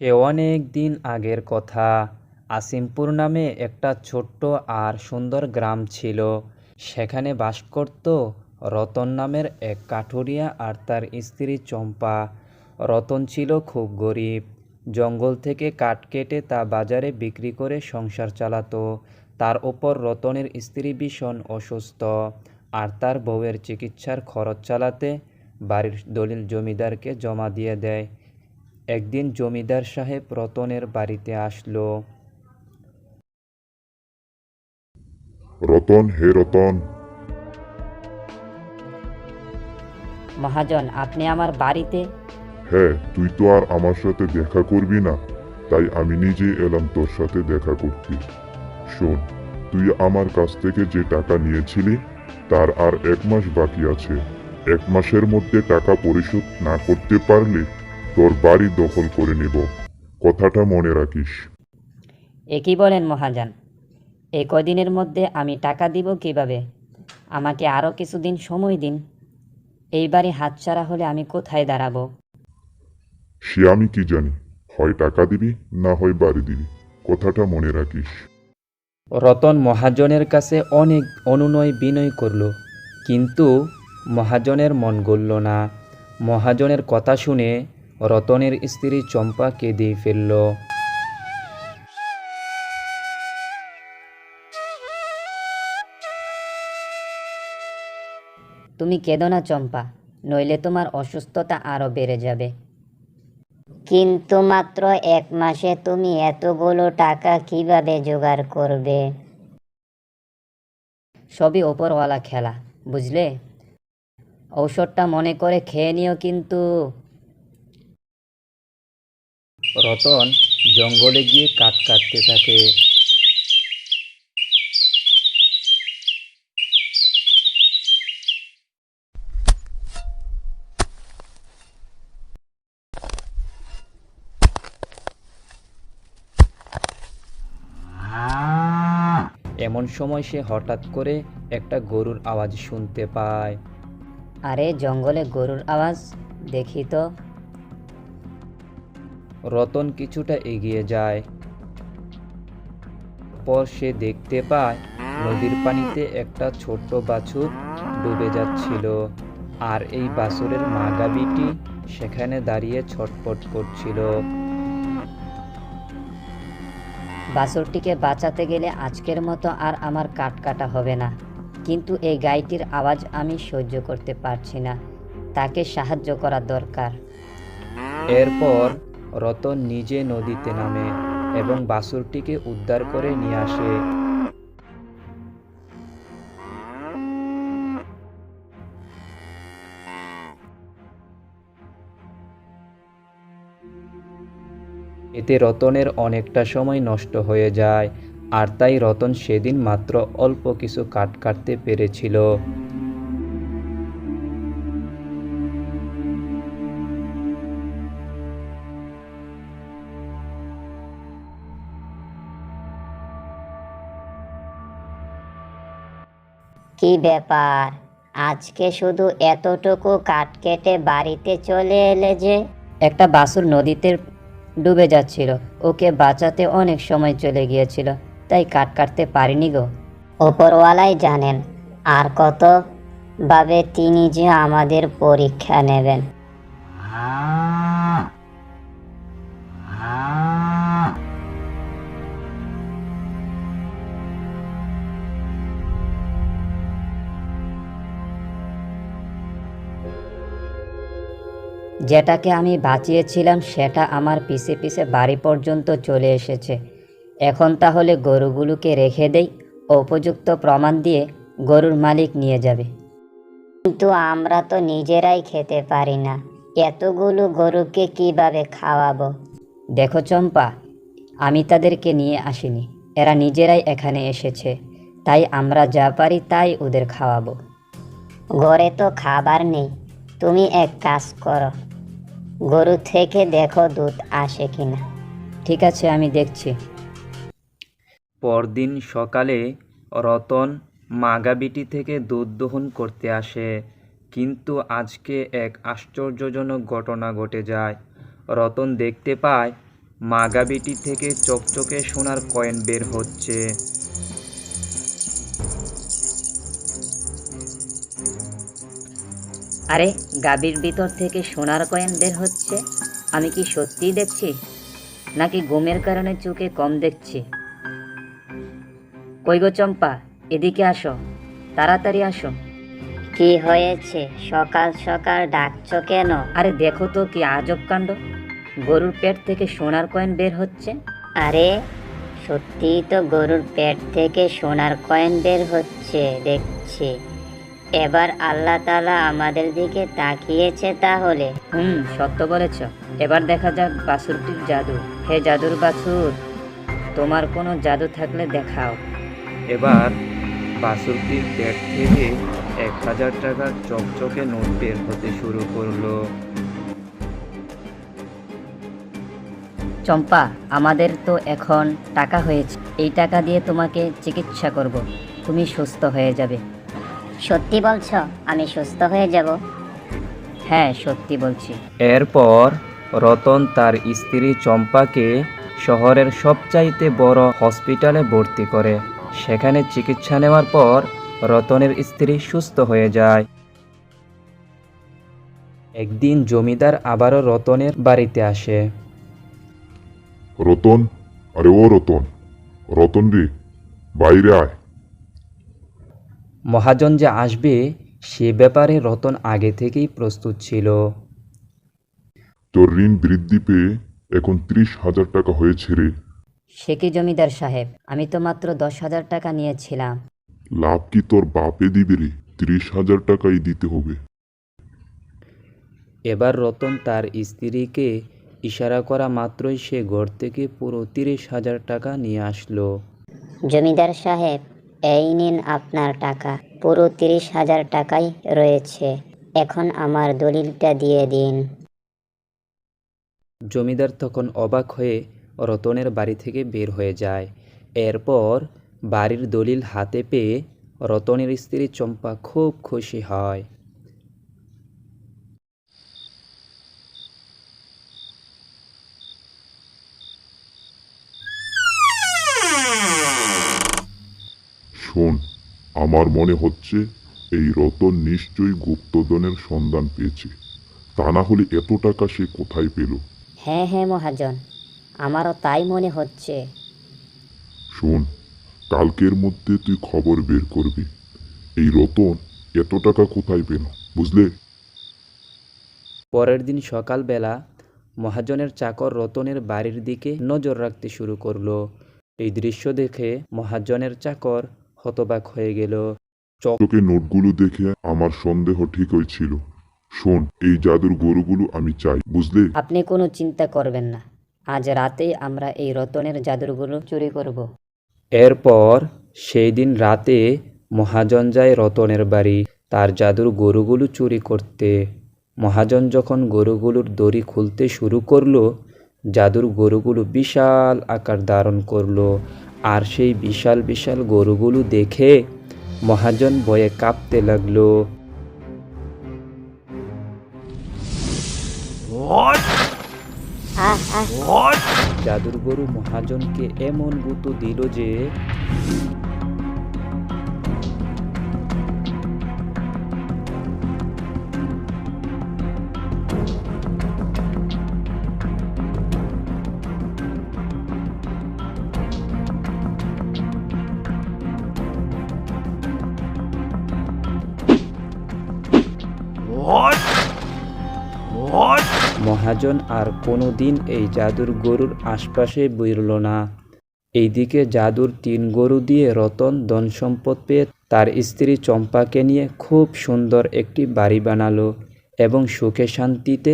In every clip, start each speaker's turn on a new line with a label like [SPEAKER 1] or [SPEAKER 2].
[SPEAKER 1] সে অনেক দিন আগের কথা। আসিমপুর নামে একটা ছোট্ট আর সুন্দর গ্রাম ছিল। সেখানে বাস করত রতন নামের এক কাঠুরিয়া আর তার স্ত্রী চম্পা। রতন ছিল খুব গরিব। জঙ্গল থেকে কাঠ কেটে তা বাজারে বিক্রি করে সংসার চালাতো। তার ওপর রতনের স্ত্রী ভীষণ অসুস্থ, আর তার বউয়ের চিকিৎসার খরচ চালাতে বাড়ির দলিল জমিদারকে জমা দিয়ে দেয়। একদিন জমিদার সাহেব রতনের বাড়িতে আসলো।
[SPEAKER 2] রতন, হে রতন।
[SPEAKER 3] মহাজন, আপনি আমার বাড়িতে?
[SPEAKER 2] হ্যাঁ, তুই তো আর আমার সাথে দেখা করবি না, তাই আমি নিজে এলাম তোর সাথে দেখা করতে। শোন, তুই আমার কাছ থেকে যে টাকা নিয়েছিলি তার আর 1 মাস বাকি আছে। 1 মাসের মধ্যে টাকা পরিশোধ না করতে পারলে তোর বাড়ি দখল করে নেব। কথাটা মনে রাখিস।
[SPEAKER 3] এ কি বলেন মহাজন? এই কদিনের মধ্যে আমি টাকা দিব কিভাবে? আমাকে আরও কিছুদিন সময় দিন। এই বাড়ি হাতছাড়া হলে আমি কোথায় দাঁড়াবো?
[SPEAKER 2] সে আমি কি জানি, হয় টাকা দিবি না হয় বাড়ি দিবি। কথাটা মনে রাখিস।
[SPEAKER 1] রতন মহাজনের কাছে অনেক অনুনয় বিনয় করল, কিন্তু মহাজনের মন গলল না। মহাজনের কথা শুনে রতনের স্ত্রী চম্পা কেঁদে ফেলল।
[SPEAKER 3] তুমি কেঁদো না চম্পা, নইলে তোমার অসুস্থতা আরও বেড়ে যাবে।
[SPEAKER 4] কিন্তু মাত্র 1 মাসে তুমি এতগুলো টাকা কিভাবে জোগাড় করবে?
[SPEAKER 3] সবই ওপরওয়ালা খেলা, বুঝলে? ঔষধটা মনে করে খেয়ে নিও কিন্তু।
[SPEAKER 1] রতন জঙ্গলে গিয়ে কাঠ কাটতে থাকে। এমন সময় সে হঠাৎ করে একটা গরুর আওয়াজ শুনতে পায়।
[SPEAKER 3] আরে, জঙ্গলে গরুর আওয়াজ, দেখি তো।
[SPEAKER 1] রতন কিছুটা এগিয়ে যায়। পর সে দেখতে পায় নদীর পানিতে একটা ছোট্ট বাছুর ডুবে যাচ্ছিল, আর এই বাছুরের মা গাভীটি সেখানে দাঁড়িয়ে ছটফট করছিল।
[SPEAKER 3] বাছুরটিকে বাঁচাতে গেলে আজকের মতো আর আমার কাট কাটা হবে না, কিন্তু এই গাইটির আওয়াজ আমি সহ্য করতে পারছি না। তাকে সাহায্য করা দরকার।
[SPEAKER 1] এরপর রতন নিজে নদীতে নামে এবং বাছুরটিকে উদ্ধার করে নিয়ে আসে। এতে রতনের অনেকটা সময় নষ্ট হয়ে যায়, আর তাই রতন সেদিন মাত্র অল্প কিছু কাঠ কাটতে পেরেছিল।
[SPEAKER 4] কি ব্যাপার, আজকে শুধু এতটুকু কাঠ কেটে বাড়িতে চলে এলে যে?
[SPEAKER 3] একটা বাছুর নদীতে ডুবে যাচ্ছিল, ওকে বাঁচাতে অনেক সময় চলে গিয়েছিল, তাই কাট কাটতে পারিনি গো।
[SPEAKER 4] ওপরওয়ালাই জানেন আর কত ভাবে তিনি যে আমাদের পরীক্ষা নেবেন।
[SPEAKER 3] যেটাকে আমি বাঁচিয়েছিলাম সেটা আমার পিছে পিছে বাড়ি পর্যন্ত চলে এসেছে। এখন তাহলে গরুগুলোকে রেখে দেই, উপযুক্ত প্রমাণ দিয়ে গরুর মালিক নিয়ে যাবে।
[SPEAKER 4] কিন্তু আমরা তো নিজেরাই খেতে পারি না, এতগুলো গরুকে কিভাবে খাওয়াবো?
[SPEAKER 3] দেখো চম্পা, আমি তাদেরকে নিয়ে আসিনি, এরা নিজেরাই এখানে এসেছে, তাই আমরা যা পারি তাই ওদের খাওয়াবো।
[SPEAKER 4] ঘরে তো খাবার নেই, তুমি এক কাজ করো, গরু থেকে দেখো দুধ আসে কিনা।
[SPEAKER 3] ঠিক আছে, আমি দেখছি।
[SPEAKER 1] পরদিন সকালে রতন মা গাভীটি থেকে দুধ দহন করতে আসে, কিন্তু আজকে এক আশ্চর্যজনক ঘটনা ঘটে যায়। রতন দেখতে পায় মা গাভীটি থেকে চকচকে সোনার কয়েন বের হচ্ছে।
[SPEAKER 3] আরে, গাভীর ভিতর থেকে সোনার কয়েন বের হচ্ছে? আমি কি সত্যিই দেখছি, নাকি ঘুমের কারণে চোখে কম দেখছি? কই গো চম্পা, এদিকে আসো, তাড়াতাড়ি আসো।
[SPEAKER 4] কি হয়েছে? সকাল সকাল ডাকছো কেন?
[SPEAKER 3] আরে দেখো তো কি আজব কাণ্ড, গরুর পেট থেকে সোনার কয়েন বের হচ্ছে।
[SPEAKER 4] আরে সত্যিই তো গরুর পেট থেকে সোনার কয়েন বের হচ্ছে দেখছি। এবার আল্লাহ তাআলা আমাদের দিকে তাকিয়েছে তাহলে।
[SPEAKER 3] সত্য বলেছ। এবার দেখা যাক বাছুরটির জাদু। হে জাদুর বাছুর, তোমার কোনো জাদু থাকলে দেখাও।
[SPEAKER 1] এবার বাছুরটির পেট থেকে 1000 টাকার চকচকে নোট বের হতে শুরু করলো।
[SPEAKER 3] চম্পা, আমাদের তো এখন টাকা হয়েছে, এই টাকা দিয়ে তোমাকে চিকিৎসা করব, তুমি সুস্থ হয়ে যাবে।
[SPEAKER 4] সত্যি বলছো আমি সুস্থ হয়ে যাব?
[SPEAKER 3] হ্যাঁ, সত্যি বলছি।
[SPEAKER 1] এরপর রতন তার স্ত্রী চম্পাকে শহরের সবচাইতে বড় হসপিটালে ভর্তি করে। সেখানে চিকিৎসা নেওয়ার পর রতনের স্ত্রী সুস্থ হয়ে যায়। একদিন জমিদার আবারও রতনের বাড়িতে আসে।
[SPEAKER 2] রতন, আরে ও রতন, রতন রে, বাইরে আয়।
[SPEAKER 1] মহাজন যে আসবে সে ব্যাপারে রতন আগে থেকেই প্রস্তুত ছিল।
[SPEAKER 2] তোর ঋণ বৃদ্ধি পেয়ে এখন 30,000 টাকা হয়েছে রে।
[SPEAKER 3] সে কি জমিদার সাহেব, আমি তো মাত্র 10,000 টাকা নিয়েছিলাম।
[SPEAKER 2] লাভ কি তোর বাপে দিবে রে? 30,000 টাকাই দিতে হবে।
[SPEAKER 1] এবার রতন তার স্ত্রীকে ইশারা করা মাত্রই সে ঘর থেকে পুরো 30,000 টাকা নিয়ে আসলো।
[SPEAKER 4] জমিদার সাহেব, এই নিন আপনার টাকা। পুরো 30,000 টাকাই রয়েছে। এখন আমার দলিলটা দিয়ে দিন।
[SPEAKER 1] জমিদার তখন অবাক হয়ে রতনের বাড়ি থেকে বের হয়ে যায়। এরপর বাড়ির দলিল হাতে পেয়ে রতনের স্ত্রী চম্পা খুব খুশি হয়।
[SPEAKER 2] শোন, আমার মনে হচ্ছে এই রতন নিশ্চয়ই গুপ্তধনের সন্ধান পেয়েছে। তা না হলে এত টাকা সে কোথায় পেল?
[SPEAKER 3] হ্যাঁ হ্যাঁ মহাজন, আমারও তাই মনে হচ্ছে।
[SPEAKER 2] শোন, কালকের মধ্যে তুই খবর বের করবি এই রতন এত টাকা কোথায় পেল, বুঝলে?
[SPEAKER 1] পরের দিন সকালবেলা মহাজনের চাকর রতনের বাড়ির দিকে নজর রাখতে শুরু করলো। এই দৃশ্য দেখে মহাজনের চাকর হতবাক হয়ে গেল।
[SPEAKER 2] তোকে নোটগুলো দেখে আমার সন্দেহ ঠিক হয়েছিল। শোন, এই জাদুর গরুগুলো আমি চাই, বুঝলে?
[SPEAKER 3] আপনি কোনো চিন্তা করবেন না, আজ রাতেই আমরা এই রতনের জাদুরগুলো চুরি করব।
[SPEAKER 1] এরপর সেই দিন রাতে মহাজন যায় রতনের বাড়ি তার জাদুর গরুগুলো চুরি করতে। মহাজন যখন গরুগুলোর দড়ি খুলতে শুরু করলো, জাদুর গরুগুলো বিশাল আকার ধারণ করলো। আর সেই বিশাল বিশাল গরুগুলো দেখে মহাজন ভয়ে কাঁপতে লাগলো। জাদুর গরু মহাজনকে এমন গুঁতো দিল যে মহাজন আর কোনো দিন এই জাদুর গরুর আশপাশে বেরল না। এইদিকে জাদুর 3 গরু দিয়ে রতন ধন সম্পদ পেয়ে তার স্ত্রী চম্পাকে নিয়ে খুব সুন্দর একটি বাড়ি বানালো এবং সুখে শান্তিতে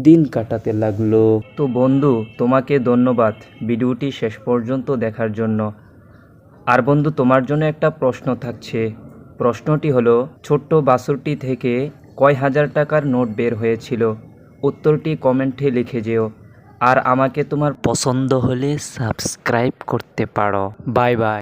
[SPEAKER 1] দিন কাটাতে লাগলো। তো বন্ধু, তোমাকে ধন্যবাদ ভিডিওটি শেষ পর্যন্ত দেখার জন্য। আর বন্ধু, তোমার জন্য একটা প্রশ্ন থাকছে। প্রশ্নটি হলো, ছোট্ট বাছুরটি থেকে কয় হাজার টাকার নোট বের হয়েছিল? উত্তরটি কমেন্টে লিখে যেও। আর আমাকে তোমার পছন্দ হলে সাবস্ক্রাইব করতে পারো। Bye bye.